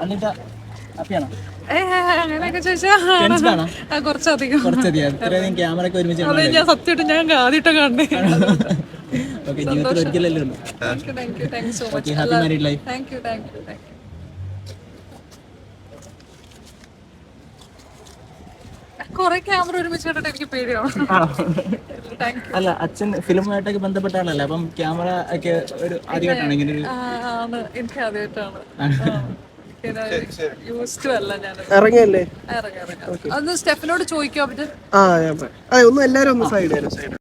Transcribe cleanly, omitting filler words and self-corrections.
അന്നിട്ട് ഹാപ്പിയാണോ? അങ്ങനെയൊക്കെ ചോദിച്ചാൽ കുറച്ചധികം ഇത്രയധികം ക്യാമറയൊക്കെ ഒരുമിച്ച് അതെ ഞാൻ സത്യമായിട്ട് ഞാൻ ആദ്യമായിട്ട് കണ്ടേ. ഓക്കെ, ജീവിതത്തിൽ ഒരിക്കലല്ലേ ഉള്ളൂ. Thank you so much. Happy married life. Thank you. കുറെ ക്യാമറ ഒരുമിച്ച് കണ്ടിട്ട് എനിക്ക് പേടിയാണ്. അല്ല, അച്ഛൻ ഫിലിമുമായിട്ടൊക്കെ ബന്ധപ്പെട്ട ആളല്ലേ, അപ്പം ക്യാമറ ഒക്കെ ഒരു ആദ്യമായിട്ടാണ് ഇങ്ങനെ ഒരു എനിക്ക് ആദ്യമായിട്ടാണ്. യൂസ്ഡ് അല്ല ഞാൻ. ഇറങ്ങിയല്ലേ? അതൊന്ന് സ്റ്റെഫിനോട് ചോദിക്കാൻ പറ്റും. ഒന്ന് എല്ലാരും ഒന്ന് സൈഡ്